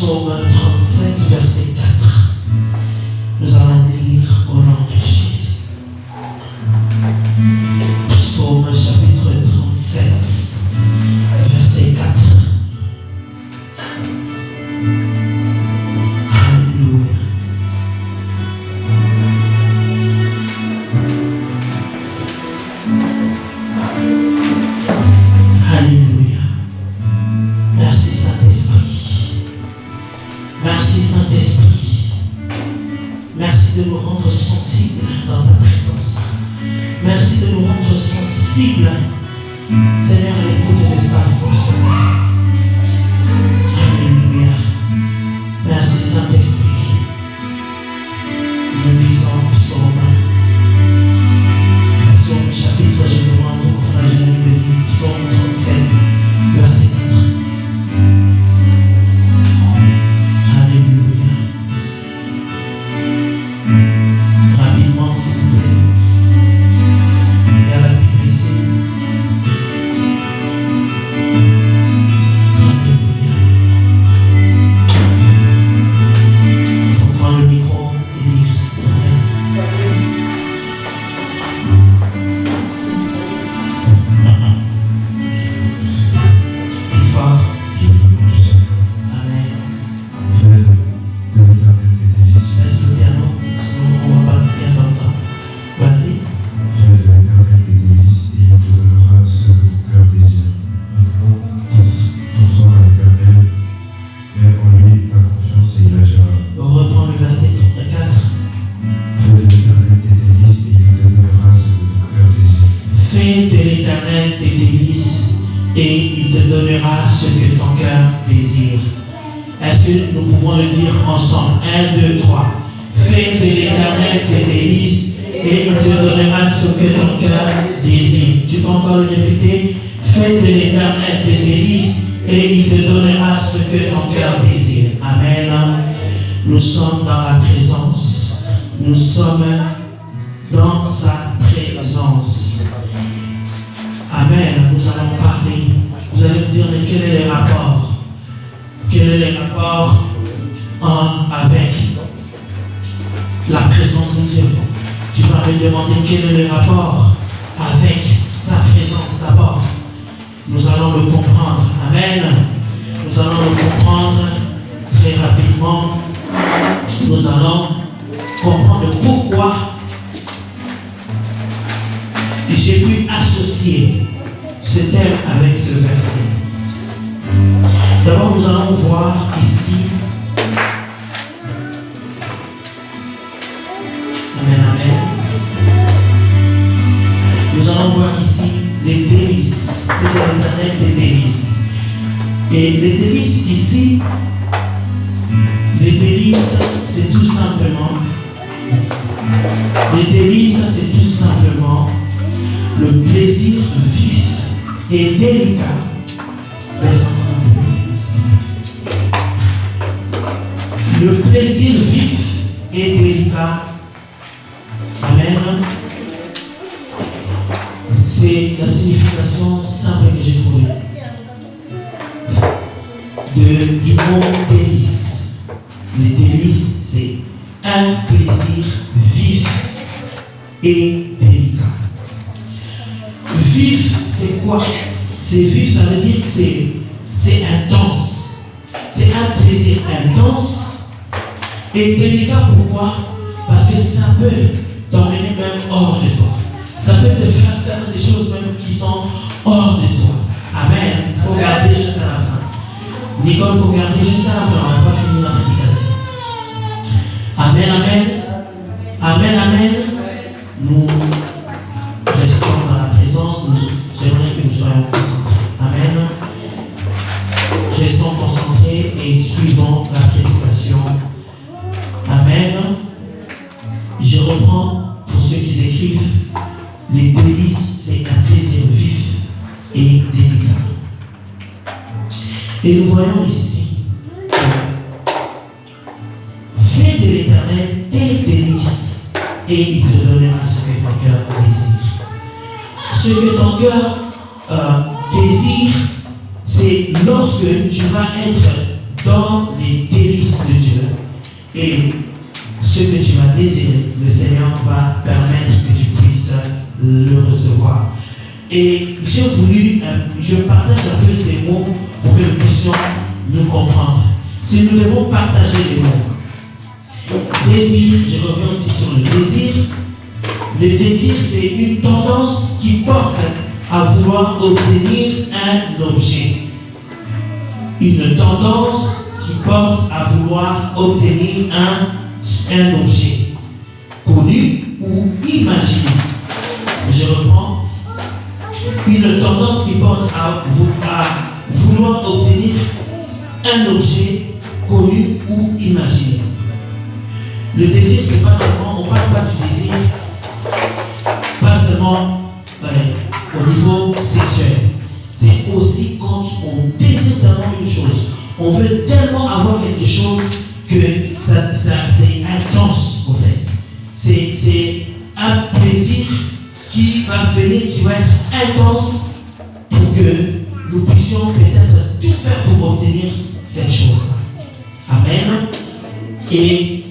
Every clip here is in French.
Psaume 37, verset 4. Nous allons lire au nom de Jésus. Psaume chapitre 37, verset 4. Alléluia. Alléluia. Merci Saint-Esprit. Merci Saint-Esprit. Merci de nous rendre sensibles dans ta présence. Merci de nous rendre sensibles, Seigneur, à l'écoute de ta force. Alléluia. Merci Saint-Esprit. Nous lisons Psaume chapitre, je demande au frère Jérémie de lire Psaume 37, verset 4. Alléluia. Rapidement, s'il vous plaît. Il y a la Bible ici. Alléluia. Il faut prendre le micro et lire, s'il vous plaît. Plus fort. Amen. Laisse le piano, sinon on ne va pas bien l'entendre. Vas-y. Fais de l'Éternel des délices et il te donnera ce que ton cœur désire. Ton sang à l'Éternel, mets en lui ta confiance et il agira. On reprend le verset 4. Fais de l'Éternel des délices et il te donnera ce que ton cœur désire. Fais de l'Éternel tes délices et il te donnera ce que ton cœur désire. Est-ce que nous pouvons le dire ensemble? 1, 2, 3. Fais de l'Éternel tes délices et il te donnera ce que ton cœur désire. Tu peux encore le répéter? Fais de l'Éternel tes délices et il te donnera ce que ton cœur désire. Amen. Nous sommes dans la présence. Nous sommes dans sa présence. Amen. Nous allons parler. Vous allez me dire, mais quel est le rapport? Quel est le rapport avec la présence de Dieu? Tu vas me demander quel est le rapport avec sa présence d'abord. Nous allons le comprendre. Amen. Nous allons le comprendre très rapidement. Nous allons comprendre pourquoi j'ai pu associer ce thème avec ce verset. D'abord, nous allons voir ici. Amen, amen. Nous allons voir ici les délices. C'est de l'Éternel des délices. Et les délices ici, les délices, c'est tout simplement. Les délices, c'est tout simplement le plaisir vif et délicat. Le plaisir vif et délicat. Amen. C'est la signification simple que j'ai trouvée du mot délice. Les délices, c'est un plaisir vif et délicat. Vif, c'est quoi? C'est vif, ça veut dire que c'est intense. C'est un plaisir intense. Et délicat, pourquoi? Parce que ça peut t'emmener même hors de toi. Ça peut te faire des choses même qui sont hors de toi. Amen. Il faut garder jusqu'à la fin. Nicole, il faut garder jusqu'à la fin. On n'a pas fini la prédication. Amen, amen. Amen, amen. Nous restons dans la présence. J'aimerais que nous soyons concentrés. Amen. Restons concentrés et suivons la prédication. Amen. Je reprends pour ceux qui écrivent. Les délices, c'est un plaisir vif et délicat. Et nous voyons ici, fais de l'Éternel tes délices et il te donnera ce que ton cœur désire. Ce que ton cœur désire, c'est lorsque tu vas être dans les délices de Dieu. Et ce que tu vas désirer, le Seigneur va permettre que tu puisses le recevoir. Et j'ai voulu, je partage un peu ces mots pour que nous puissions nous comprendre. Si nous devons partager les mots. Désir, je reviens aussi sur le désir. Le désir, c'est une tendance qui porte à vouloir obtenir un objet. Une tendance qui porte à vouloir obtenir un objet connu ou imaginé. Je reprends. Une tendance qui porte à vouloir obtenir un objet connu ou imaginé. Le désir, c'est pas seulement, on ne parle pas du désir, pas seulement au niveau sexuel. C'est aussi quand on désire tellement une chose, on veut tellement avoir quelque chose que c'est intense en fait. C'est un plaisir qui va venir, qui va être intense pour que nous puissions peut-être tout faire pour obtenir cette chose-là. Amen. Et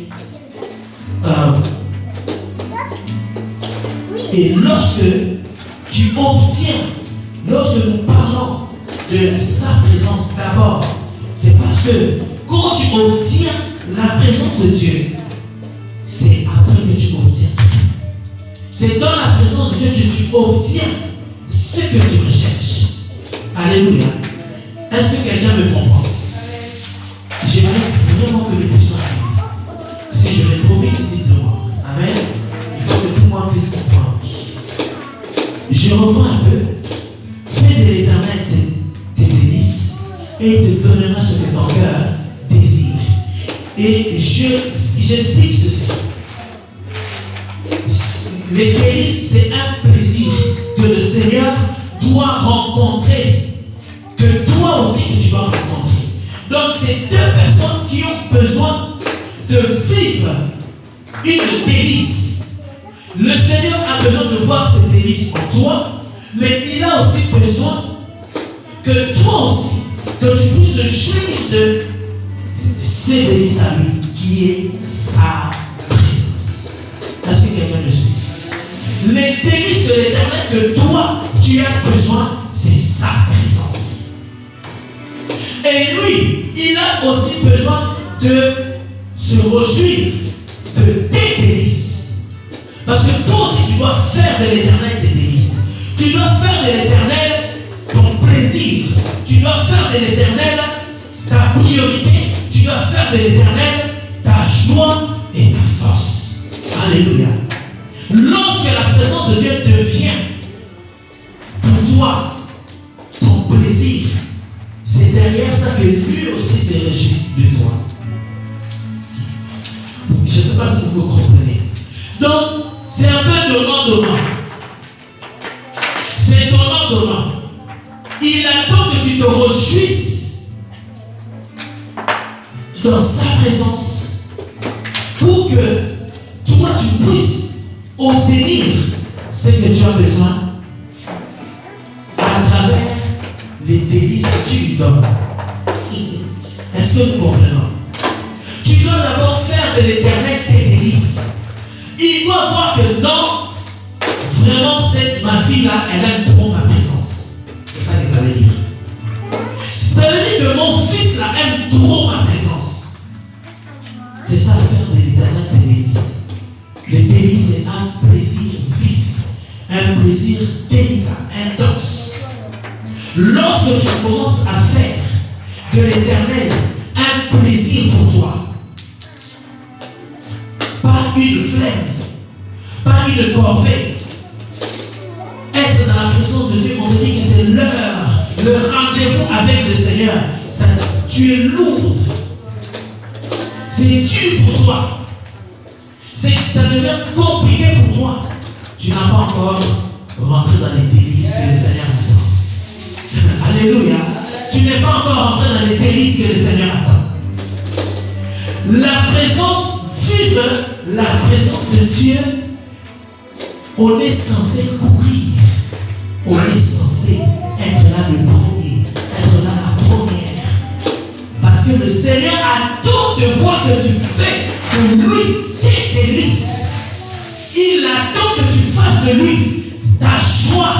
lorsque tu obtiens, lorsque nous parlons de sa présence d'abord, c'est parce que quand tu obtiens la présence de Dieu, c'est après que tu obtiens. C'est dans la présence de Dieu que tu obtiens ce que tu recherches. Alléluia. Est-ce que quelqu'un me comprend? J'aimerais vraiment que nous puissions suivre. Si je vais trop vite, dites-le-moi. Amen. Il faut que tout le monde puisse comprendre. Je reprends un peu. Fais de l'Éternel tes délices et il te donnera ce que ton cœur désire. Et j'explique ceci. Les délices, c'est un plaisir que le Seigneur doit rencontrer, que toi aussi que tu dois rencontrer. Donc c'est deux personnes qui ont besoin de vivre une délice. Le Seigneur a besoin de voir ce délice en toi, mais il a aussi besoin que toi aussi, que tu puisses jouir de ces délices à lui, qui est sa présence. Est-ce que quelqu'un me suit? Les délices de l'Éternel que toi, tu as besoin, c'est sa présence. Et lui, il a aussi besoin de se réjouir de tes délices. Parce que toi aussi, tu dois faire de l'Éternel tes délices. Tu dois faire de l'Éternel ton plaisir. Tu dois faire de l'Éternel ta priorité. Tu dois faire de l'Éternel ta joie et ta force. Alléluia. Lorsque la présence de Dieu devient pour toi ton plaisir, c'est derrière ça que lui aussi se réjouit de toi. Je ne sais pas si vous me comprenez. Donc, c'est un peu donnant-donnant. C'est donnant-donnant. Il attend que tu te réjouisses dans sa présence pour que toi tu puisses obtenir ce que tu as besoin à travers les délices que tu lui donnes. Est-ce que nous comprenons? Tu dois d'abord faire de l'Éternel tes délices. Il doit voir que non, vraiment ma fille-là, elle aime trop ma présence. C'est ça que ça veut dire. Ça veut dire que mon fils-là aime trop ma présence. C'est ça, faire de l'Éternel tes délices. Le délice, c'est un plaisir vif, un plaisir délicat, intense. Lorsque tu commences à faire de l'Éternel un plaisir pour toi, pas une flemme, pas une corvée, être dans la présence de Dieu, on te dit que c'est l'heure, le rendez-vous avec le Seigneur, ça, tu es lourd, c'est dur pour toi. Ça devient compliqué pour toi. Tu n'as pas encore rentré dans les délices que le Seigneur attend. Alléluia. Tu n'es pas encore rentré dans les délices que le Seigneur attend. La présence vive, la présence de Dieu, on est censé courir. On est censé être là le premier, être là la première. Parce que le Seigneur attend de voir que tu fais de lui tes délices. Il attend que tu fasses de lui ta joie,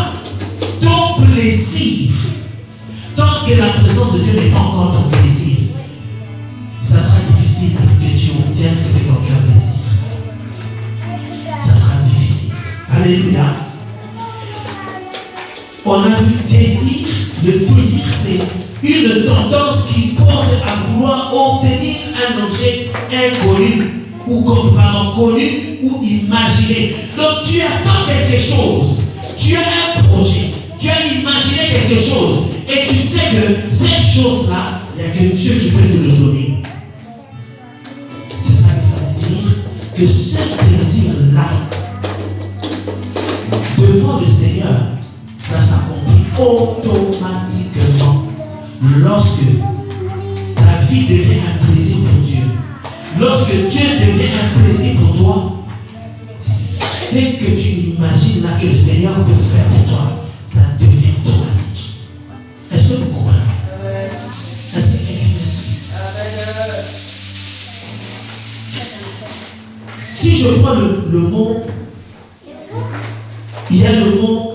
ton plaisir. Tant que la présence de Dieu n'est pas encore ton plaisir, ça sera difficile que tu obtiennes ce que ton cœur désire. Ça sera difficile. Alléluia. On a vu désir. Le désir, c'est une tendance qui porte à vouloir obtenir un objet inconnu ou connu ou imaginé. Donc tu attends quelque chose, tu as un projet, tu as imaginé quelque chose et tu sais que cette chose-là, il n'y a que Dieu qui peut te le donner. C'est ça que ça veut dire, que ce désir-là, devant le Seigneur, ça s'accomplit automatiquement lorsque ta vie devient un plaisir pour Dieu. Lorsque Dieu devient un plaisir pour toi, c'est que tu imagines là que le Seigneur peut faire pour toi, ça devient automatique. Est-ce que vous comprenez? Est-ce que quelqu'un m'explique? Si je prends le mot, il y a le mot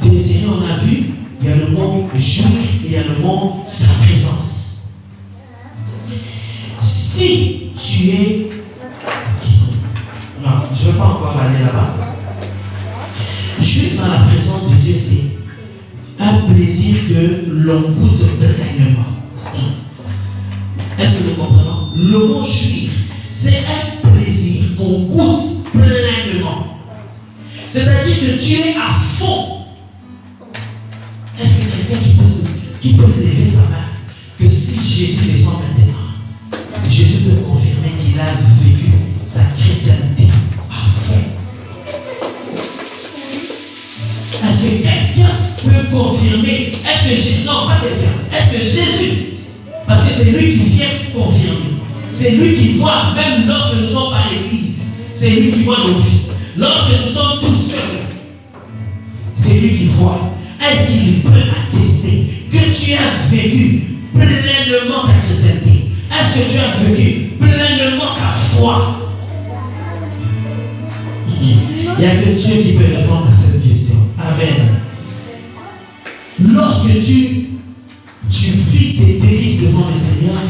désirer, on a vu, il y a le mot jouir et il y a le mot sa présence. Si tu es... Non, je ne vais pas encore aller là-bas. Jouir dans la présence de Dieu, c'est un plaisir que l'on goûte pleinement. Est-ce que nous comprenons? Le mot jouir, c'est un plaisir qu'on goûte pleinement. C'est-à-dire que tu es à fond. Est-ce que quelqu'un qui peut lever sa main que si Jésus descend maintenant, Jésus peut confirmer qu'il a vécu sa chrétienté à fond? Est-ce que quelqu'un peut confirmer? Est-ce que Jésus, non pas quelqu'un, est-ce que Jésus, parce que c'est lui qui vient confirmer, c'est lui qui voit, même lorsque nous sommes à l'église, c'est lui qui voit nos vies. Lorsque nous sommes tous seuls, c'est lui qui voit. Est-ce qu'il peut attester que tu as vécu pleinement ta chrétienté? Est-ce que tu as vécu pleinement ta foi? Il n'y a que Dieu qui peut répondre à cette question. Amen. Lorsque tu vis tes délices devant le Seigneur,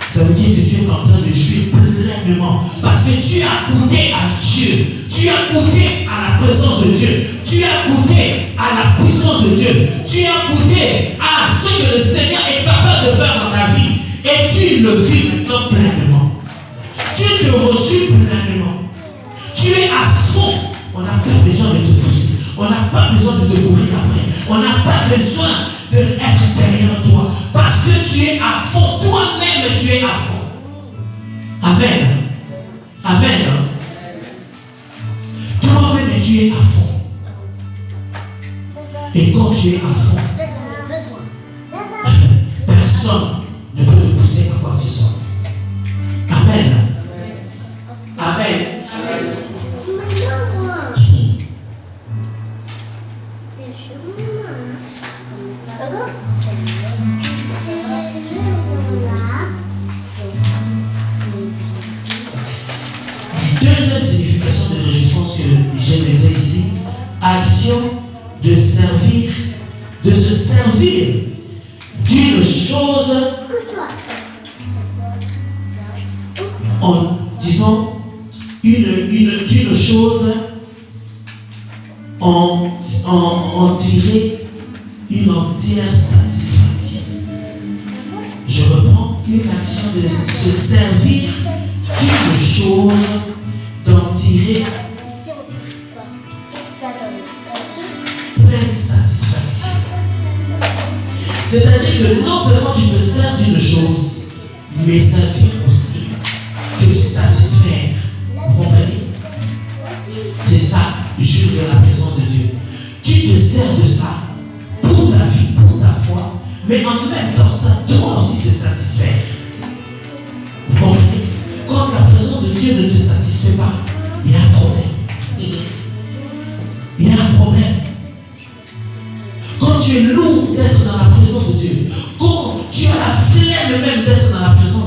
ça veut dire que tu es en train de jouir pleinement. Parce que tu as goûté à Dieu. Tu as goûté à la présence de Dieu. Tu as goûté à la puissance de Dieu. Tu as goûté à ce que le Seigneur est capable de faire dans ta vie. Et tu le vis maintenant pleinement. Tu te rejouis pleinement. Tu es à fond. On n'a pas besoin de te pousser. On n'a pas besoin de te courir après. On n'a pas besoin d'être derrière toi. Parce que tu es à fond. Toi-même, tu es à fond. Amen. Amen. Toi-même, tu es à fond. Et quand tu es à fond, personne ne peut te pousser à quoi que ce soit. Amen. Amen. Deuxième signification de réjouissance que j'ai notée ici, action de servir, de se servir d'une chose en disons d'une chose en tirer une entière satisfaction. Je reprends une action de se servir d'une chose, d'en tirer pleine satisfaction. C'est-à-dire que non seulement tu te sers d'une chose, mais ça vient aussi te satisfaire. Vous comprenez? C'est ça, jouir de la présence de Dieu. Tu te sers de ça pour ta vie, pour ta foi, mais en même temps, ça doit aussi te satisfaire. Vous comprenez? Quand la présence de Dieu ne te satisfait pas, il y a un problème. Il y a un problème. Quand tu es lourd d'être dans la présence de Dieu, quand tu as la flemme même d'être dans la présence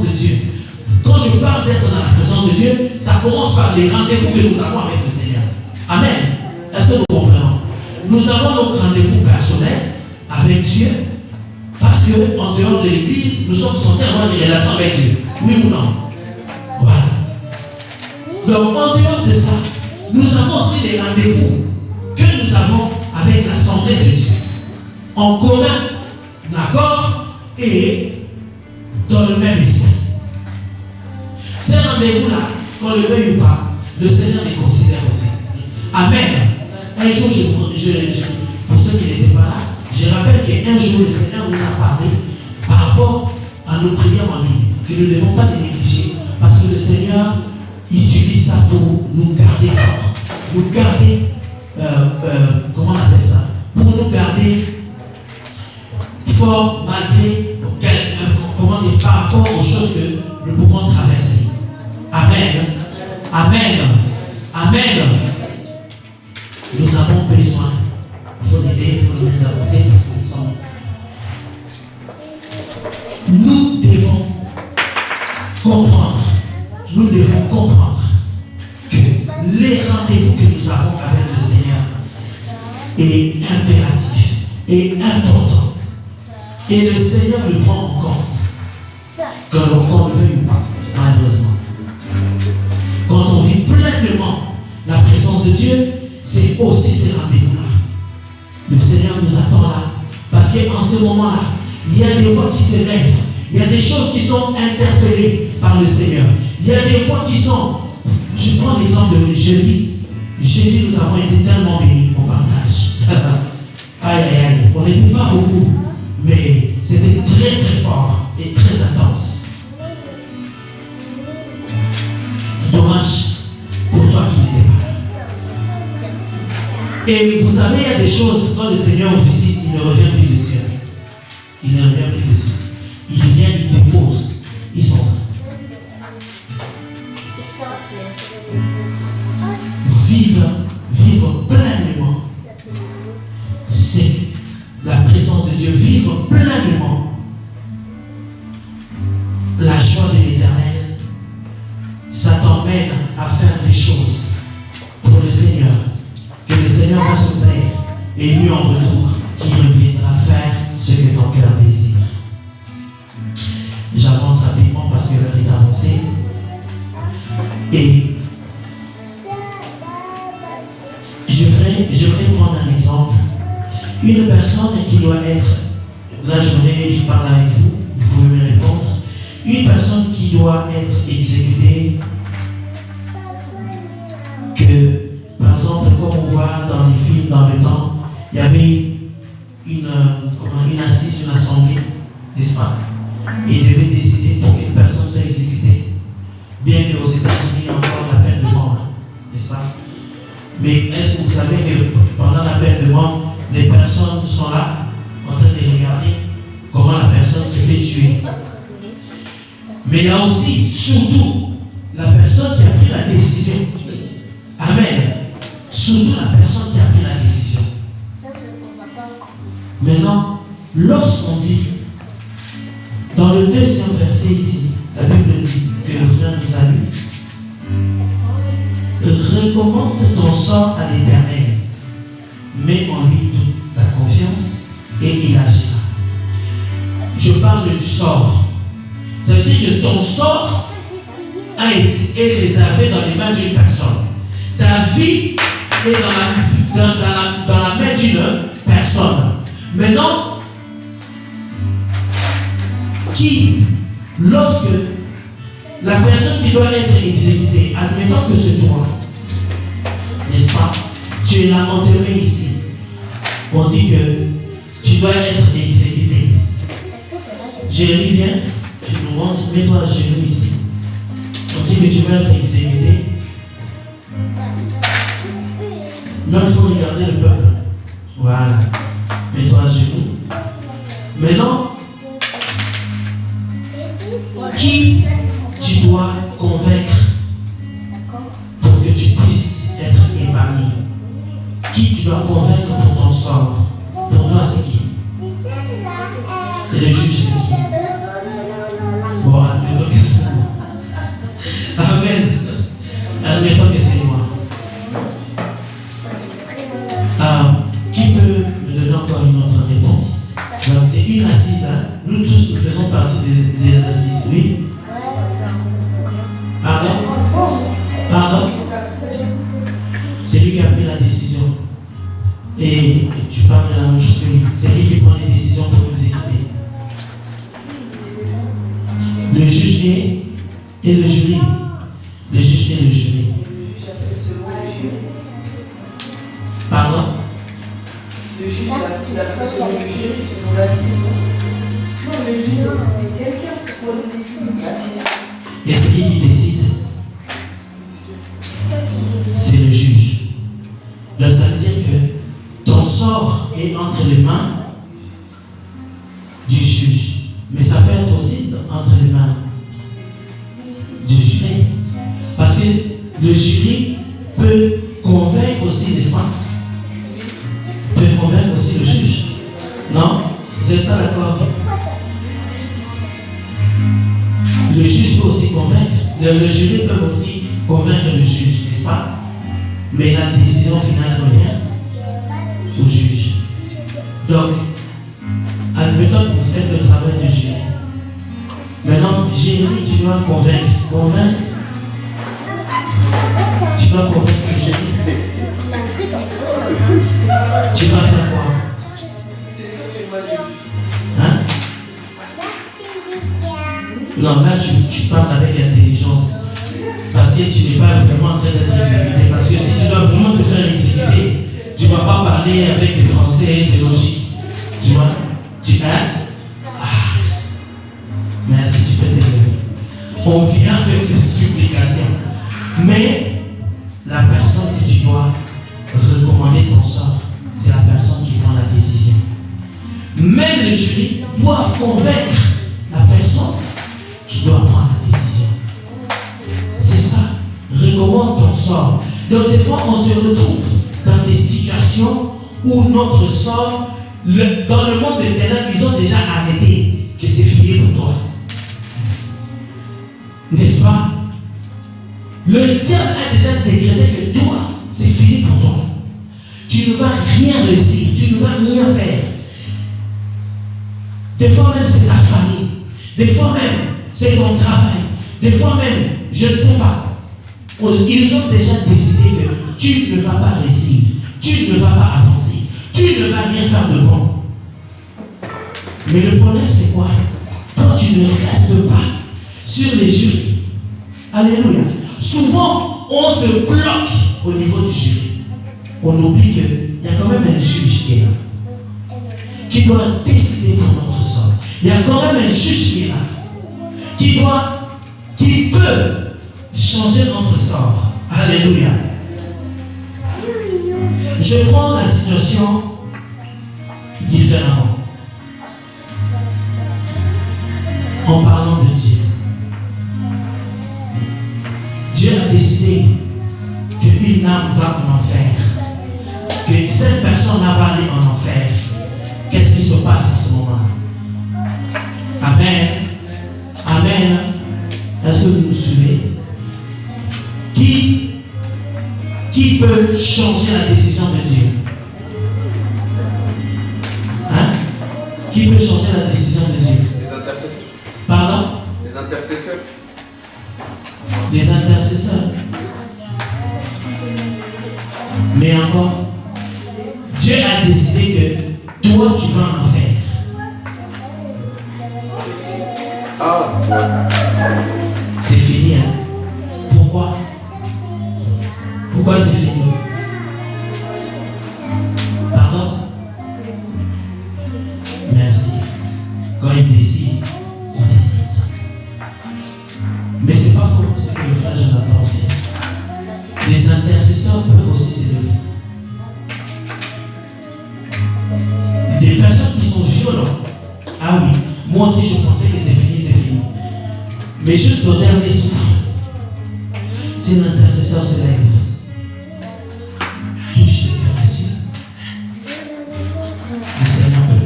quand je parle d'être dans la présence de Dieu, ça commence par les rendez-vous que nous avons avec le Seigneur. Amen. Est-ce que nous comprenons? Nous avons nos rendez-vous personnels avec Dieu, parce qu'en dehors de l'église, nous sommes censés avoir des relations avec Dieu. Oui ou non? Voilà. Donc, en dehors de ça, nous avons aussi des rendez-vous que nous avons avec l'Assemblée de Dieu. En commun, d'accord, et dans le même esprit. Ces rendez-vous-là, qu'on le veuille ou pas, le Seigneur les considère aussi. Amen. Un jour, pour ceux qui n'étaient pas là, je rappelle qu'un jour, le Seigneur nous a parlé par rapport à nos prières en ligne, que nous ne devons pas les négliger, parce que le Seigneur utilise ça pour nous garder forts, nous garder, comment on appelle ça, pour nous garder forts malgré, comment dire, par rapport aux choses que nous pouvons traverser. Amen. Amen. Amen. Nous avons besoin. Il faut l'aider, il faut nous adopter parce que nous devons comprendre. Nous devons comprendre que les rendez-vous que nous avons avec le Seigneur est impératif et important. Et le Seigneur le prend en compte. Qu'on le veuille ou pas, malheureusement. Quand on vit pleinement la présence de Dieu, c'est aussi ces rendez-vous-là. Le Seigneur nous attend là. Parce qu'en ce moment-là, il y a des voix qui s'élèvent. Il y a des choses qui sont interpellées par le Seigneur. Il y a des voix qui sont... Je prends l'exemple de jeudi. Jeudi, nous avons été tellement bénis au partage. Aïe, aïe, aïe. On n'était pas beaucoup. Mais c'était très, très fort et très intense. Dommage pour toi qui n'étais pas là. Et vous savez, il y a des choses, quand le Seigneur visite, il ne revient plus du ciel. Il ne revient plus du ciel. Il vient, il dépose. Ils sont là. Vivre pleinement. C'est la présence de Dieu. Vivre pleinement la joie de l'Éternel. Ça t'emmène à faire des choses pour le Seigneur. Que le Seigneur va se plaire. Et lui en retour, qui reviendra faire ce que ton cœur désire. J'avance rapidement parce que l'heure est avancée. Et j'aimerais prendre un exemple. Une personne qui doit être, là je parle avec vous, vous pouvez me répondre. Une personne qui doit être exécutée, que par exemple, comme on voit dans les films dans le temps, il y avait une assise, une assemblée, n'est-ce pas? Et il devait décider pour qu'une personne soit exécutée. Bien qu'aux États-Unis, il y a encore la peine de mort, n'est-ce pas? Mais est-ce que vous savez que pendant la peine de mort, les personnes sont là, en train de regarder comment la personne se fait tuer? Mais il y a aussi, surtout, la personne qui a pris la décision. Amen. Surtout la personne qui a pris la décision. Maintenant, lorsqu'on dit, dans le 2e verset ici, la Bible dit que le frère nous a lu, recommande ton sort à l'Éternel, mets en lui toute ta confiance et il agira. Je parle du sort. Ça veut dire que ton sort est réservé dans les mains d'une personne. Ta vie est dans la main d'une personne. Maintenant, lorsque la personne qui doit être exécutée, admettons que c'est toi, n'est-ce pas? Tu es là enterré ici. On dit que tu dois être exécuté. Jérémie vient, tu nous montres, mets-toi à genoux ici. On dit que tu vas être exécuté. Mais il faut regarder le peuple. Voilà. Mets-toi à genoux. Maintenant, qui tu dois convaincre pour que tu puisses être épargné? Qui tu dois convaincre pour ton sort? Pour toi, c'est qui? Et le juge, c'est qui? Bon, admettons que c'est assises. Hein? Nous tous, nous faisons partie des assises. Oui. Pardon? Pardon? C'est lui qui a pris la décision. Et tu parles de la même chose que lui. C'est lui qui prend les décisions pour nous écouter. Le juge et le jury. Le juge et le jury. Pardon? Le juge, tu l'as pris selon le jury, selon l'assise. Non, le jury, quelqu'un pour le décider. Et c'est qui décide? C'est le juge. Donc ça veut dire que ton sort est entre les mains du juge. Mais ça peut être aussi entre les mains du jury. Parce que le jury peut convaincre aussi, n'est-ce pas? Peut convaincre aussi le juge. Non? Vous n'êtes pas d'accord? Le juge peut aussi convaincre. Le jury peut aussi convaincre le juge, n'est-ce pas? Mais la décision finale revient au juge. Donc, admettons que vous faites le travail du jury. Maintenant, Jérémie, tu dois convaincre. Convaincre. Tu dois convaincre le jury. Tu vas faire quoi? Hein? Non, là, tu parles avec intelligence. Parce que tu n'es pas vraiment en train d'être exécuté. Parce que si tu dois vraiment te faire exécuter, tu ne vas pas parler avec des Français, des logiques. Tu vois? Hein? Ah. Merci, tu peux t'élever. On vient avec des supplications. Mais la personne que tu dois recommander ton sort, c'est la personne qui prend la décision. Même les jurys doivent convaincre la personne qui doit prendre la décision. C'est ça. Recommande ton sort. Donc des fois, on se retrouve dans des situations où notre sort, dans le monde des ténèbres, ils ont déjà arrêté que c'est fini pour toi. N'est-ce pas? Le diable a déjà décrété que toi, c'est fini pour toi. Tu ne vas rien réussir, tu ne vas rien faire. Des fois même, c'est ta famille. Des fois même, c'est ton travail. Des fois même, je ne sais pas. Ils ont déjà décidé que tu ne vas pas réussir. Tu ne vas pas avancer. Tu ne vas rien faire de bon. Mais le problème, c'est quoi? Quand tu ne restes pas sur les jurys. Alléluia. Souvent, on se bloque au niveau du jury. On oublie qu'il y a quand même un juge qui est là, qui doit décider pour notre sort. Il y a quand même un juge qui est là, qui peut changer notre sort. Alléluia. Je prends la situation différemment. En parlant de Dieu. Dieu a décidé qu'une âme va en enfer. Que cette personne va aller en enfer. Qu'est-ce qui se passe à ce moment? Amen. Amen. Est-ce que vous nous suivez? Qui peut changer la décision de Dieu? Hein? Qui peut changer la décision de Dieu? Les intercesseurs. Pardon? Les intercesseurs. Les intercesseurs. Mais encore, Dieu a décidé que toi, tu vas en enfer. Ah, C'est fini, hein? Pourquoi? Pourquoi c'est fini? Pardon? Merci. Quand il décide, il décide. Mais c'est pas faux, c'est que le frère Jonathan sait. Les intercesseurs peuvent aussi s'élever. Des personnes qui sont violentes. Ah oui, moi aussi je pensais que c'est fini, c'est fini. Mais juste au dernier souffle, si l'intercesseur se lève, touche le cœur de Dieu, le Seigneur peut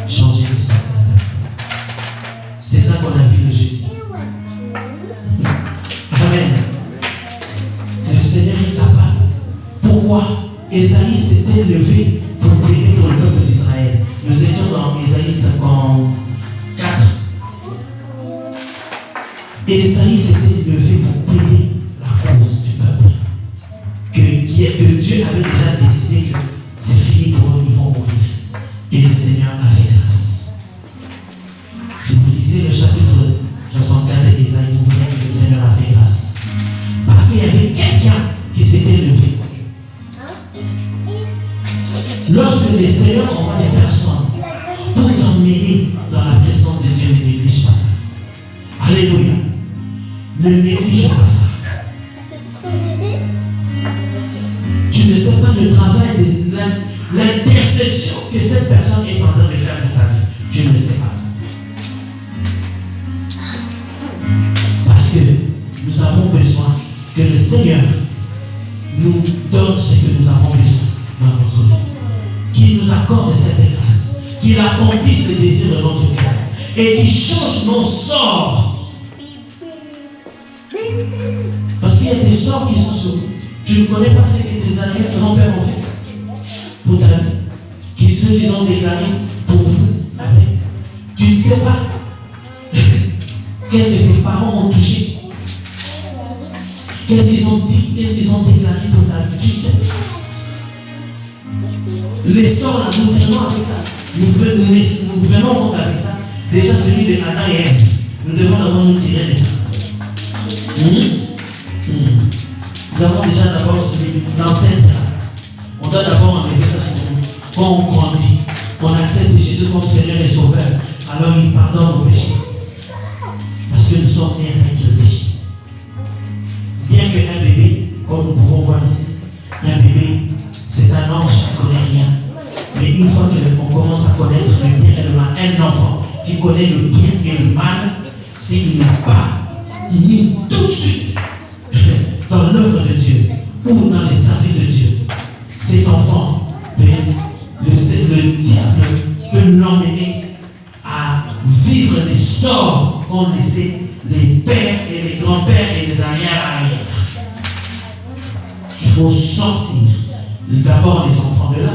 changer le sort de la personne. C'est ça qu'on a vu le jeudi. Amen. Le Seigneur est capable. Pourquoi Ésaïe s'était levé pour prier pour le peuple d'Israël? d'Israël. Nous étions dans Ésaïe 54. Et Ésaïe s'était levé pour plaider la cause du peuple. Que Dieu avait déjà décidé que c'est fini pour eux, ils vont mourir. Et le Seigneur a fait grâce. Si vous lisez le chapitre 64 d'Ésaïe, vous verrez que le Seigneur a fait grâce. Parce qu'il y avait quelqu'un qui s'était levé. Lorsque le Seigneur envoie des personnes pour t'emmener dans la présence de Dieu, ne néglige pas ça. Alléluia. Ne néglige pas ça. Tu ne sais pas le travail de l'intercession que cette personne est en train de faire pour ta vie. Tu ne le sais pas. Parce que nous avons besoin que le Seigneur nous donne ce que nous avons besoin dans notre vie. Qu'il nous accorde cette grâce. Qu'il accomplisse les désirs de notre cœur. Et qu'il change nos sorts. Parce qu'il y a des sorts qui sont sur nous. Tu ne connais pas ce que tes arrière-grands-pères ont fait pour ta vie, qui ceux qu'ils ont déclaré pour vous après. Tu ne sais pas qu'est-ce que tes parents ont touché, qu'est-ce qu'ils ont dit, qu'est-ce qu'ils ont déclaré pour ta vie. Tu ne sais pas. Les sorts là, nous venons avec ça. Nous venons avec ça. Déjà celui de Adam et Ève. Nous devons d'abord nous tirer de ça. Nous avons déjà d'abord l'ancêtre. On doit d'abord enlever ça sur nous. Quand on grandit, on accepte Jésus comme Seigneur et Sauveur. Alors il pardonne nos péchés. Parce que nous sommes nés avec le péché. Bien qu'un bébé, comme nous pouvons voir ici, un bébé, c'est un ange qui ne connaît rien. Mais une fois qu'on commence à connaître le bien et le mal, un enfant qui connaît le bien et le mal, s'il n'est pas mis tout de suite dans l'œuvre de Dieu ou dans les services de Dieu, cet enfant, le diable peut l'emmener à vivre les sorts qu'ont laissé les pères et les grands-pères et les arrière-arrière. Il faut sortir d'abord les enfants de là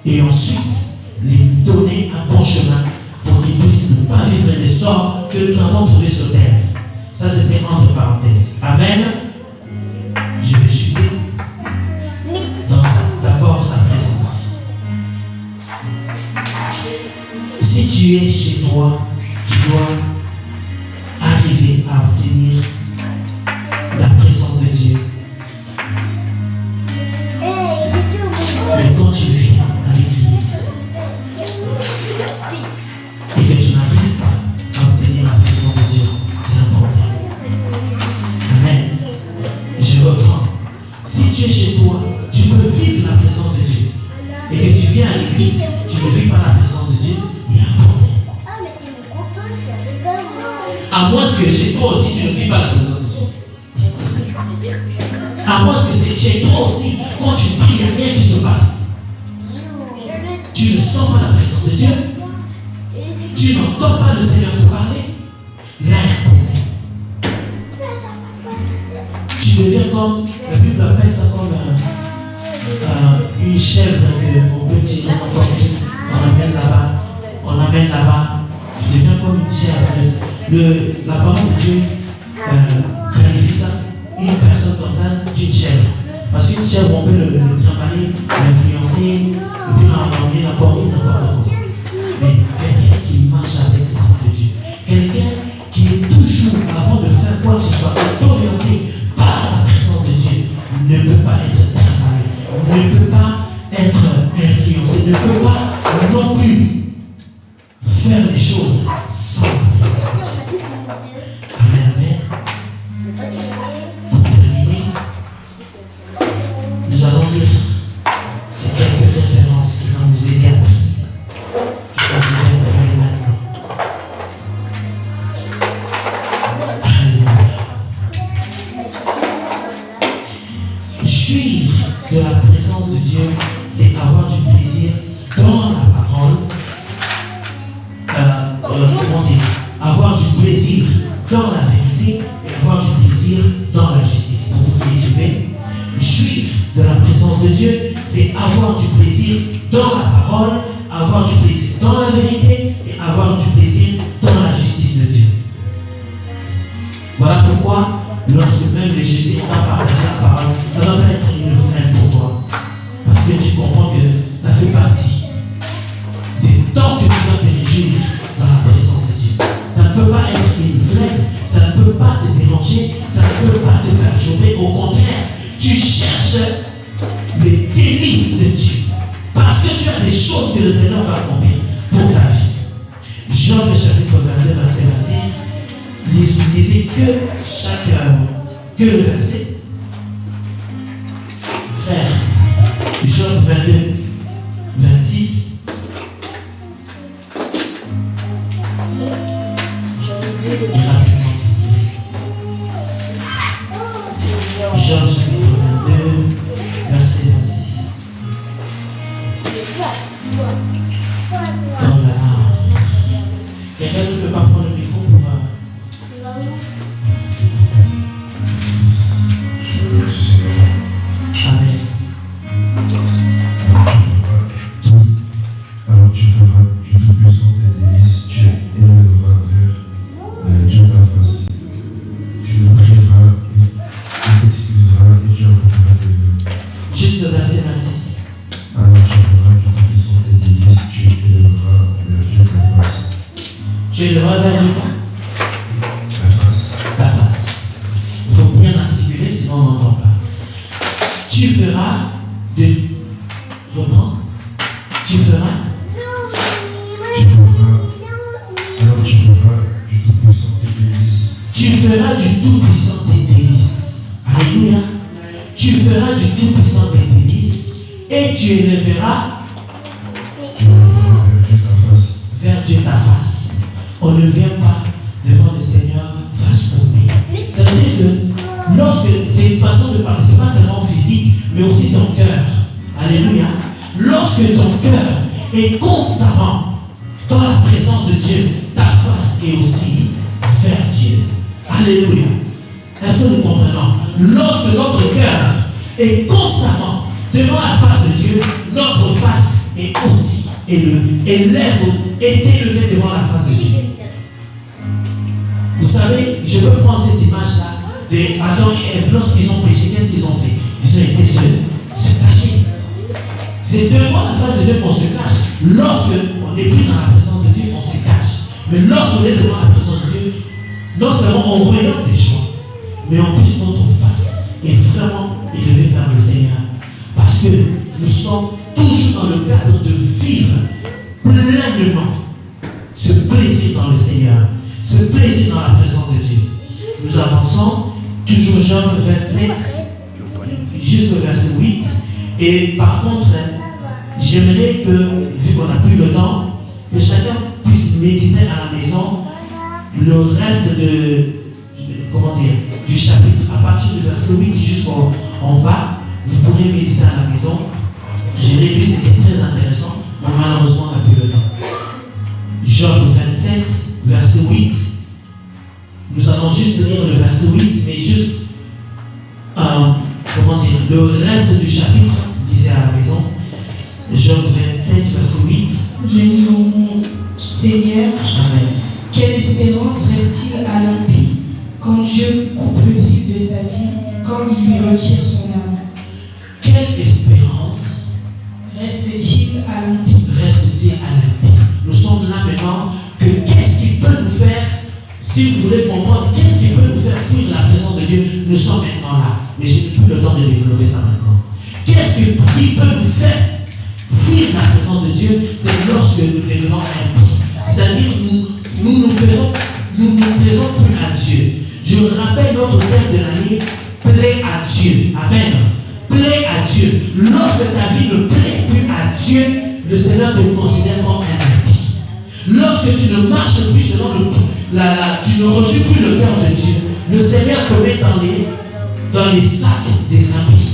et ensuite les donner un bon chemin pour qu'ils puissent ne pas vivre les sorts que nous avons trouvés sur terre. Ça, c'était entre parenthèses. Amen. Je vais chuter dans d'abord sa présence. Si tu es chez toi, tu dois arriver à obtenir la présence de Dieu. Mais quand tu viens à l'église et que tu n'arrives pas à obtenir la présence de Dieu, c'est un problème. Amen. Je reprends. Si tu es chez toi, tu peux vivre la présence de Dieu. Et que tu viens à l'église, tu ne vis pas la présence de Dieu, il y a un problème. À moins que chez toi aussi, tu ne vis pas la présence de Dieu. À moins que c'est chez toi aussi, quand tu pries, il n'y a rien qui se passe. Tu ne sens pas la présence de Dieu. Tu n'entends pas le Seigneur te parler. Là, il y a un problème. Tu deviens comme, la Bible appelle ça comme une chèvre qu'on peut tirer n'importe où. On l'amène là-bas. Tu deviens comme une chèvre. La parole de Dieu qualifie ça. Une personne comme ça, d'une chèvre. Parce qu'une chèvre, on peut le trimballer, l'influencer, et puis l'emmener n'importe où, n'importe quoi. Mais quelqu'un qui marche avec l'Esprit de Dieu, quelqu'un qui est toujours, avant de faire quoi que ce soit, orienté par la présence de Dieu, ne peut pas être trimballé, ne peut pas être influencé, ne peut pas non plus faire les choses sans la présence de Dieu. Amen, amen. Pour terminer, nous allons lire ces quelques références qui vont nous aider à prier. Qui vont nous aider à prier maintenant. Alléluia. Jouir de la présence de Dieu, c'est avoir du plaisir dans la parole. Comment dire? Avoir du plaisir dans la vérité et avoir du plaisir dans la justice. Donc vous qui écrivez, jouir de la présence de Dieu, c'est avoir du plaisir dans la parole, avoir du plaisir dans la vérité et avoir du plaisir dans la justice de Dieu. Voilà pourquoi, lorsque même les Jésus ont partagé la parole, ça ne doit pas être une freine pour toi. Parce que tu comprends que ça fait partie des temps que tu dois te réjouir dans la présence de Dieu. Ça ne peut pas être une freine, ça ne peut pas te déranger, ça ne peut pas te perturber. Au contraire, tu cherches les délices de Dieu. Parce que tu as des choses que le Seigneur va accomplir pour ta vie. Jean le chapitre 22, verset 26. Lisez que le verset. Frère, Jean 22, 26. Et rapidement, Jean chapitre 22, verset 26. Oh là là. Quelqu'un ne peut pas prendre le micro pour Amen. Alors tu feras du Tout-Puissant tes délices, tu élèveras vers Dieu ta face. Tu le prieras et tu t'excuseras et tu accompliras tes vœux. Juste le verset 26. Alors tu feras du Tout-Puissant tes délices, tu élèveras vers Dieu ta face. Tu élèveras vers Dieu ta face. Il faut bien articuler, sinon on n'entend pas. Tu feras de. Reprends. Tu feras. Alors tu feras du Tout-Puissant tes délices. Tu feras du Tout-Puissant tes délices. Alléluia. Tu feras du Tout-Puissant tes délices et tu élèveras vers Dieu ta face. On ne vient pas devant le Seigneur face tournée. Ça veut dire que lorsque c'est une façon de parler, ce n'est pas seulement physique, mais aussi ton cœur. Alléluia. Lorsque ton cœur est constamment dans la présence de Dieu, ta face est aussi vers Dieu. Alléluia. Est-ce que nous comprenons? Lorsque notre cœur est constamment devant la face de Dieu, notre face est aussi élevée devant la face de Dieu. Vous savez, je veux prendre cette image-là de Adam et Ève. Lorsqu'ils ont péché, qu'est-ce qu'ils ont fait? Ils ont été se cacher. C'est devant la face de Dieu qu'on se cache. Lorsque on n'est plus dans la présence de Dieu, on se cache. Mais lorsqu'on est devant la présence de Dieu, non seulement on regarde des choses, mais en plus notre face est vraiment élevée vers le Seigneur. Parce que nous sommes toujours dans le cadre de vivre pleinement ce plaisir dans le Seigneur, ce plaisir dans la présence de Dieu. Nous avançons, toujours Jean 27, jusqu'au verset 8. Et par contre, j'aimerais que, vu qu'on n'a plus le temps, que chacun puisse méditer à la maison le reste du chapitre, à partir du verset 8 jusqu'en bas. Vous pourrez méditer à la maison. Je l'ai lu, c'était très intéressant, mais malheureusement on n'a plus le temps. Job 27, verset 8. Nous allons juste lire le verset 8, mais juste le reste du chapitre, lisez à la maison. Job 27, verset 8. Je dis au mon Seigneur, Amen. Quelle espérance reste-t-il à l'impie quand Dieu coupe le fil de sa vie, quand il lui retire son âme? Quelle espérance reste-t-il à l'impie? Reste-t-il à l'impie? Nous sommes là maintenant que qu'est-ce qui peut nous faire, si vous voulez comprendre, qu'est-ce qui peut nous faire fuir la présence de Dieu? Nous sommes maintenant là. Mais je n'ai plus le temps de développer ça maintenant. Qu'est-ce qui peut nous faire fuir la présence de Dieu? C'est lorsque nous devenons impies. C'est-à-dire nous ne plaisons plus à Dieu. Je rappelle notre thème de l'année, plaît à Dieu. Amen. Plaît à Dieu. Lorsque ta vie ne plaît plus à Dieu, le Seigneur te considère comme un impie. Lorsque tu ne marches plus selon tu ne rejoues plus le cœur de Dieu, le Seigneur te met dans les sacs des impies.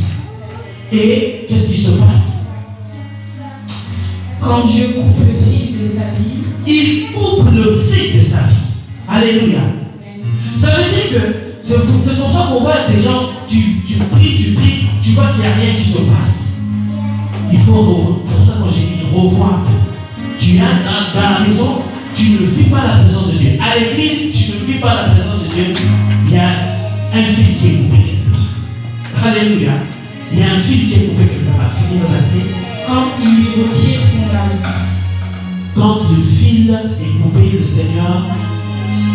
Et qu'est-ce qui se passe? Quand Dieu coupe le fil de sa vie, il coupe le fil de sa vie. Alléluia. Ça veut dire que c'est comme ça qu'on voit des gens, tu pries, tu vois qu'il n'y a rien qui se passe. Il faut revoir. Pour ça, quand j'ai dit revoir, Tu as dans la maison, tu ne vis pas la présence de Dieu. À l'église, tu ne vis pas la présence de Dieu. Il y a un fil qui est coupé quelque part. Alléluia. Il y a un fil qui est coupé quelque part. Fini le verset. Quand il lui retire son âme. Quand le fil est coupé, le Seigneur,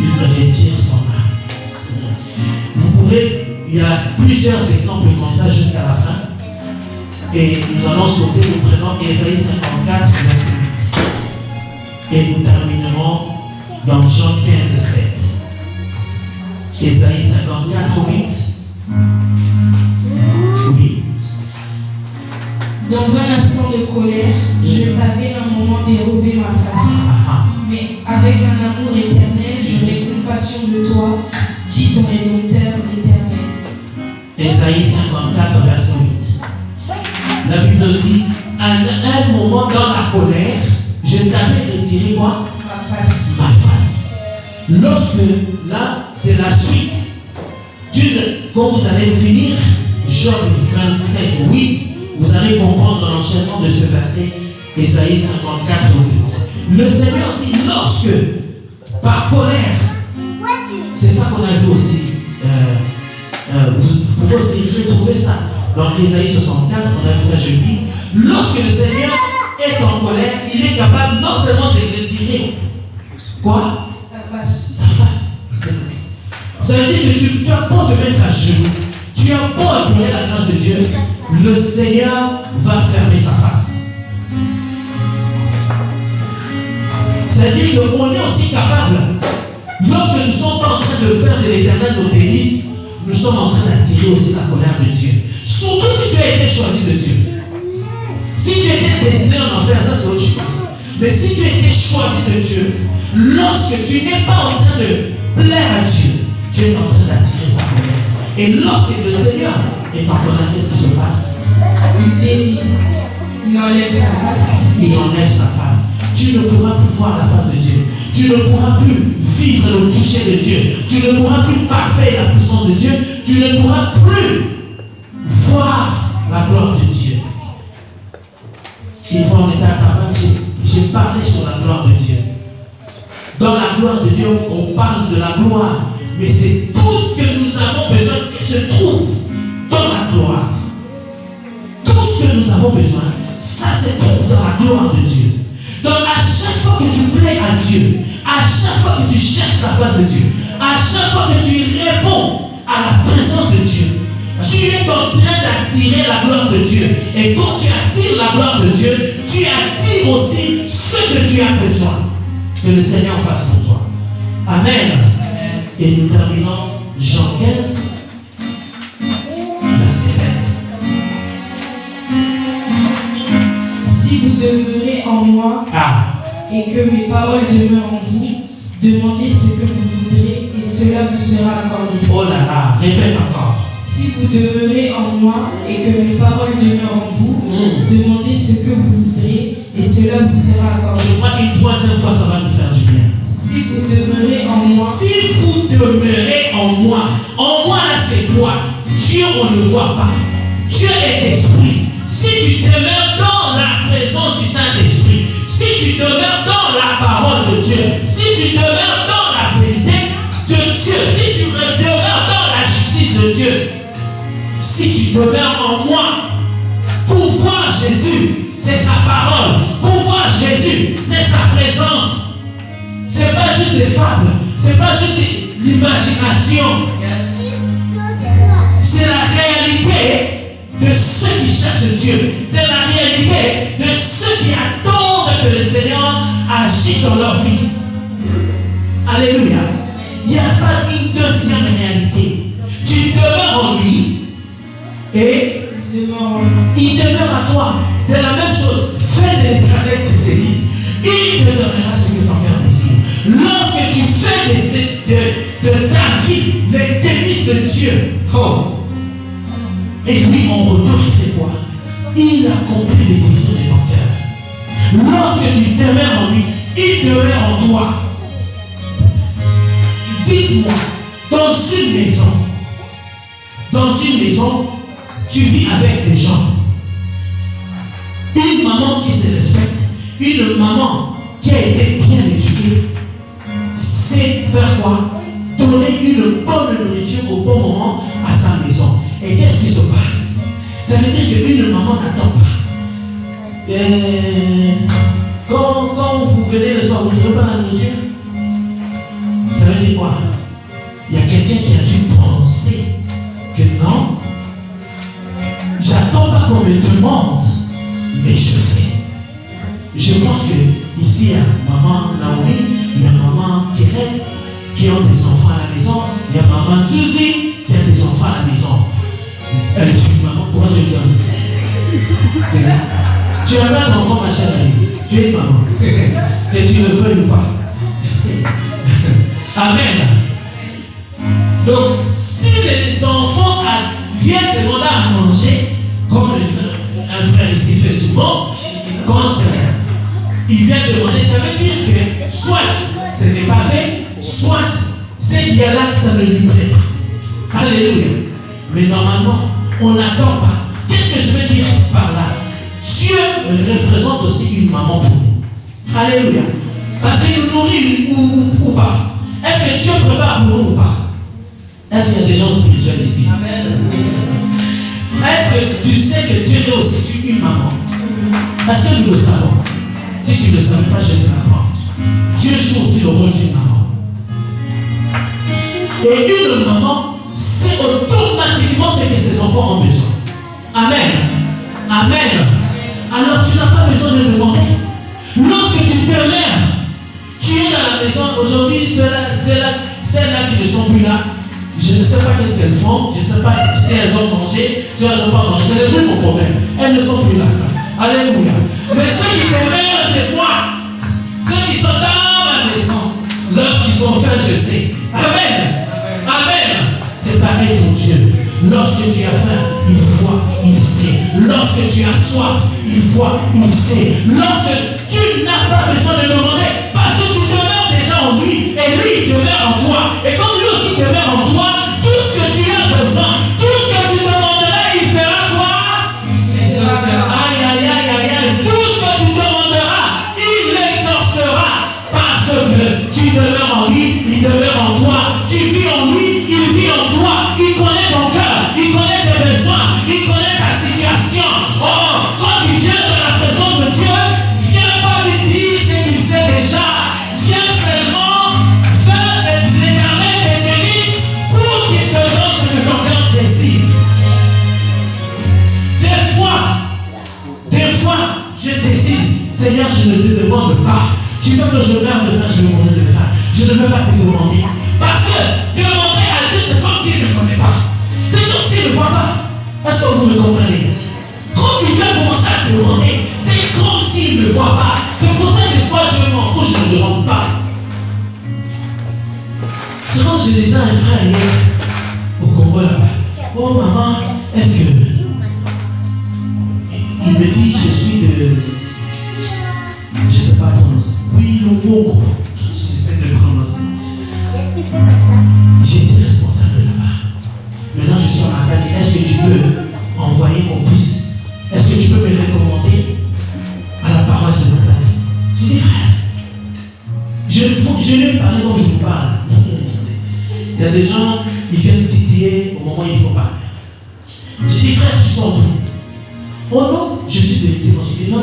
il retire son âme. Vous pourrez, il y a plusieurs exemples comme ça jusqu'à la fin. Et nous allons sauter, nous prenons Ésaïe 54, verset 8. Et nous terminerons dans Jean 15, 7. Ésaïe 54, 8. Oui. Dans un instant de colère, je t'avais un moment dérobé ma face. Mais avec un amour éternel, j'aurai compassion de toi, dit ton Rédempteur l'Éternel. Ésaïe 54, verset 8. La Bible dit, à un moment dans la colère, je t'avais retiré quoi? Ma face. Ma face. Lorsque, là, c'est la suite quand vous allez finir Job 27, 8, vous allez comprendre l'enchaînement de ce verset, Ésaïe 54, 8. Le Seigneur dit, lorsque, par colère, c'est ça qu'on a vu aussi, vous pouvez aussi retrouver ça dans Ésaïe 64, on a vu ça jeudi. Lorsque le Seigneur est en colère, il est capable non seulement de retirer quoi? Sa face. Ça veut dire que tu as beau te mettre à genoux, tu as beau appuyer la grâce de Dieu, le Seigneur va fermer sa face. C'est-à-dire qu'on est aussi capable, lorsque nous ne sommes pas en train de faire de l'Éternel nos délices, nous sommes en train d'attirer aussi la colère de Dieu. Surtout si tu as été choisi de Dieu. Si tu étais destiné en enfer, ça c'est autre chose. Mais si tu as été choisi de Dieu, lorsque tu n'es pas en train de plaire à Dieu, Dieu est en train d'attirer sa colère. Et lorsque le Seigneur est en colère, qu'est-ce qui se passe? Il enlève sa face. Il enlève sa face. Tu ne pourras plus voir la face de Dieu. Tu ne pourras plus vivre le toucher de Dieu. Tu ne pourras plus palper la puissance de Dieu. Tu ne pourras plus voir la gloire de Dieu. Une fois on était à Taval, j'ai parlé sur la gloire de Dieu. Dans la gloire de Dieu, on parle de la gloire. Mais c'est tout ce que nous avons besoin qui se trouve dans la gloire. Tout ce que nous avons besoin, ça se trouve dans la gloire de Dieu. Donc à chaque fois que tu plais à Dieu, à chaque fois que tu cherches la face de Dieu, à chaque fois que tu réponds à la présence de Dieu, tu es en train d'attirer la gloire de Dieu. Et quand tu attires la gloire de Dieu, tu attires aussi ce que tu as besoin. Que le Seigneur fasse pour toi. Amen. Et nous terminons Jean 15, verset 7. Si vous demeurez en moi et que mes paroles demeurent en vous, demandez ce que vous voudrez et cela vous sera accordé. Oh là là, répète encore. Si vous demeurez en moi et que mes paroles demeurent en vous, demandez ce que vous voudrez et cela vous sera accordé. Je crois qu'une troisième fois, ça va nous faire du bien. Si vous demeurez en moi. Si vous demeurez en moi là c'est quoi? Dieu on ne le voit pas. Dieu est esprit. Si tu demeures dans la présence du Saint-Esprit, si tu demeures dans la parole de Dieu, si tu demeures dans la vérité de Dieu, si tu demeures dans la justice de Dieu, si tu demeures en moi, pour voir Jésus, c'est sa parole. Pour voir Jésus, c'est sa présence. C'est pas juste des fables, c'est pas juste l'imagination. C'est la réalité de ceux qui cherchent Dieu. C'est la réalité de ceux qui attendent que le Seigneur agisse dans leur vie. Alléluia. Il n'y a pas une deuxième réalité. Tu demeures en lui et il demeure à toi. C'est la même chose. Fais de l'Éternel tes délices. Il te donnera ce que ton cœur désire. Lorsque tu fais de ta vie les délices de Dieu, et lui en retour il fait quoi? Il accomplit les désirs de ton cœur. Lorsque tu demeures en lui, il demeure en toi. Dites-moi, dans une maison, tu vis avec des gens. Une maman qui se respecte, une maman a été bien éduqué, c'est faire quoi? Donner une bonne nourriture au bon moment à sa maison. Et qu'est-ce qui se passe? Ça veut dire qu'une maman n'attend pas. Quand vous venez le soir, vous ne trouvez pas la nourriture? Ça veut dire quoi? Il y a quelqu'un qui a dû penser que non, j'attends pas qu'on me demande, mais je fais. Je pense que ici, il y a maman Naomi, il y a maman Keren qui ont des enfants à la maison, il y a maman Zuzi qui a des enfants à la maison. Tu es maman, pourquoi je dis? Tu as pas d'enfant, ma chère amie. Tu es maman. Que tu le veuilles ou pas. Amen. Donc, si les enfants viennent demander à manger, comme un frère ici fait souvent, quand il vient demander, ça veut dire que soit ce n'est pas fait, soit c'est qu'il y a là que ça ne lui plaît pas. Alléluia. Mais normalement, on n'attend pas. Qu'est-ce que je veux dire par là? Dieu représente aussi une maman pour nous. Alléluia. Parce qu'il nous nourrit ou pas. Est-ce que Dieu prépare pour nous ou pas? Est-ce qu'il y a des gens spirituels ici? Amen. Est-ce que tu sais que Dieu est aussi une maman? Est-ce que nous le savons? Si tu ne le savais pas, je vais l'apprendre. Dieu joue aussi le rôle d'une maman. Et une maman, c'est automatiquement ce que ses enfants ont besoin. Amen. Amen. Alors tu n'as pas besoin de demander. Lorsque tu demeures, tu es dans la maison. Aujourd'hui, celles-là qui ne sont plus là, je ne sais pas qu'est-ce qu'elles font. Je ne sais pas si elles ont mangé, si elles n'ont pas mangé. C'est le mon problème. Elles ne sont plus là. Alléluia. Mais ceux qui demeurent chez moi, ceux qui sont dans ma maison, lorsqu'ils ont faim, je sais. Amen. Amen. C'est pareil pour Dieu. Lorsque tu as faim, il voit, il sait. Lorsque tu as soif, il voit, il sait. Lorsque tu n'as pas besoin de demander, parce que tu demeures déjà en lui, et lui il demeure en toi. Et comme lui aussi demeure en toi, tout ce que tu as besoin, tout ce que tu demanderas, il fera quoi? Aïe, aïe, aïe, aïe, aïe. Tout ce que tu demanderas, il l'exaucera. Parce que tu demeures en lui, il demeure en toi. Tu vis en lui, il vit en toi. Il connaît ton cœur, il connaît tes besoins, il connaît ta situation. Oh, quand tu viens dans la présence de Dieu, viens pas lui dire ce qu'il sait déjà. Viens seulement faire l'éternel des délices pour qu'il te donne ce que ton cœur désire. Des fois, je décide, Seigneur, je ne te demande pas. Tu veux que je meure de faim, je vais mourir de faim. Je ne veux pas te demander. Parce que demander à Dieu, c'est comme s'il ne me connaît pas. C'est comme s'il ne voit pas. Est-ce que vous me comprenez? Quand tu viens commencer à demander, c'est comme s'il ne voit pas. C'est pour ça que des fois, je m'en fous, je ne demande pas. C'est comme je disais à un frère hier, au Congo là-bas. Oh maman, est-ce que... Il me dit, je suis de... Je ne sais pas prononcer. Oui, le mot. J'essaie de le prononcer. J'étais responsable là-bas. Maintenant, je suis en Acadie. Est-ce que tu peux envoyer qu'on puisse? Est-ce que tu peux me recommander à la paroisse de Acadie? Je dis, frère, je lui ai parlé comme je vous parle. Il y a des gens, ils viennent titiller au moment où il faut parler. Je dis, frère, tu sors d'où? Oh non, je suis de l'unité évangélique. Non,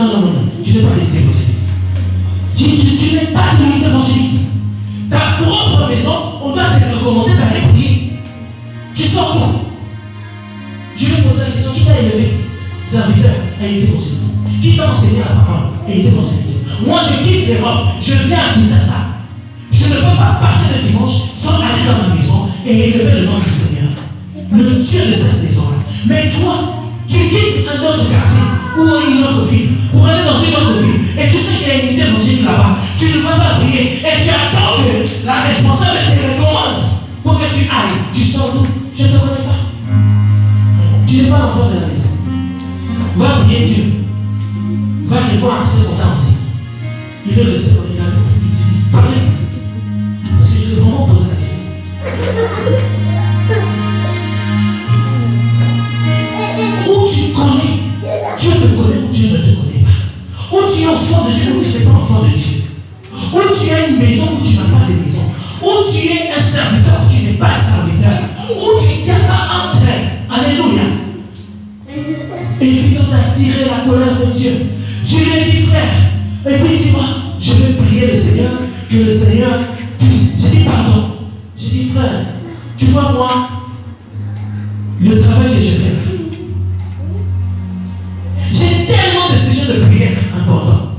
tu n'es pas de l'unité évangélique. Tu n'es pas de l'unité évangélique. Ta propre maison, on doit te recommander d'aller prier. Tu sors d'où? Je vais poser la question, qui t'a élevé? Serviteur à l'unité évangélique. Qui t'a enseigné la parole à l'unité évangélique? Moi, je quitte l'Europe, je viens à Kinshasa. Je ne peux pas passer le dimanche sans aller dans ma maison et élever le nom du Seigneur. Le Dieu de cette maison-là. Mais toi, tu quittes un autre quartier ou une autre ville pour aller dans une autre ville et tu sais qu'il y a une unité évangélique là-bas. Tu ne vas pas prier et tu attends que la responsable te recommande pour que tu ailles. Tu sors d'où? Je ne te connais pas. Tu n'es pas l'enfant de la maison. Va prier Dieu. Va te voir ce qu'on t'a enseigné. Il est resté comme il a dit. Parlez. Parce que je vais vraiment poser la question. Où tu connais, Dieu te connaît ou Dieu ne te connaît pas. Ou tu es enfant de Dieu ou tu n'es pas enfant de Dieu. Ou tu as une maison ou tu n'as pas de maison. Ou tu es un serviteur ou tu n'es pas un serviteur. Ou tu n'as pas un trait. Alléluia. Et puis on a tiré la colère de Dieu. Je lui ai dit, frère, et puis tu vois, je vais prier le Seigneur, que le Seigneur, j'ai dit pardon. J'ai dit, frère, tu vois moi, le travail que je fais, j'ai tellement de sujets de prière importants.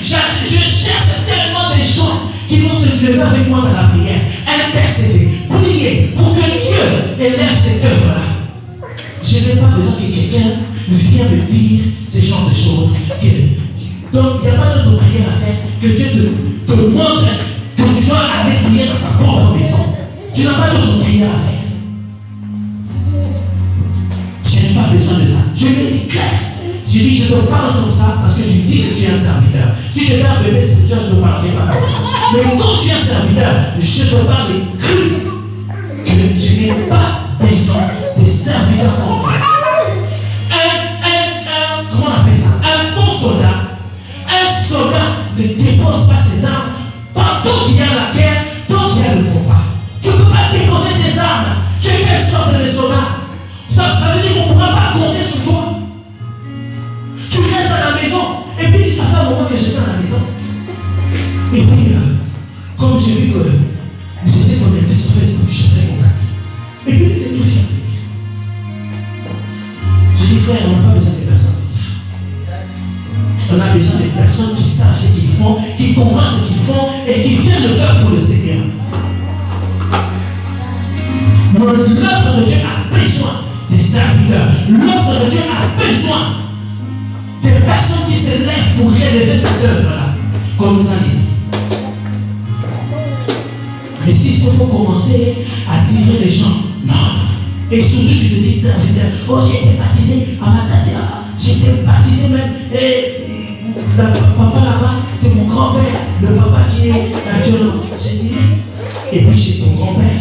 Je cherche tellement des gens qui vont se lever avec moi dans la prière, intercéder, prier pour que Dieu élève cette œuvre-là. Je n'ai pas besoin que quelqu'un vienne me dire ces genres de choses. Donc, il n'y a pas d'autre prière à faire que Dieu te montre que tu dois aller prier dans ta propre maison. Tu n'as pas d'autre prière à faire. Je n'ai pas besoin de ça. Je lui ai dit clair. J'ai dit, je te parle comme ça parce que tu dis que tu es un serviteur. Si tu étais un bébé spirituel, je ne parlerais pas comme ça. Mais quand tu es un serviteur, je te parle cru que je n'ai pas besoin des serviteurs comme toi. Comment on appelle ça? Un bon soldat. Un soldat ne dépose pas ses armes pendant qu'il y a la guerre, tant qu'il y a le combat. Tu ne peux pas déposer tes armes. Tu es quelle sorte de soldat? Ça veut dire qu'on ne pourra pas compter sur toi. Tu restes à la maison. Et puis ça fait un moment que je suis à la maison. Et puis, comme j'ai vu que vous étiez connectés sur Facebook, je suis contacté. Et puis, il est tout fier. J'ai dit, frère, on n'a pas besoin de personnes comme ça. On a besoin de personnes qui savent ce qu'ils font, qui comprennent ce qu'ils font et qui viennent le faire pour le Seigneur. L'œuvre de Dieu a besoin des serviteurs. L'œuvre de Dieu a besoin des personnes qui se lèvent pour réaliser cette œuvre-là, comme nous avons dit. Mais s'il faut commencer à tirer les gens, non. Et surtout, tu te dis serviteur, oh, j'ai été baptisé à ma tête, j'ai été baptisé même, et le papa là-bas, c'est mon grand-père, le papa qui est actuellement. J'ai dit, et puis chez ton grand-père,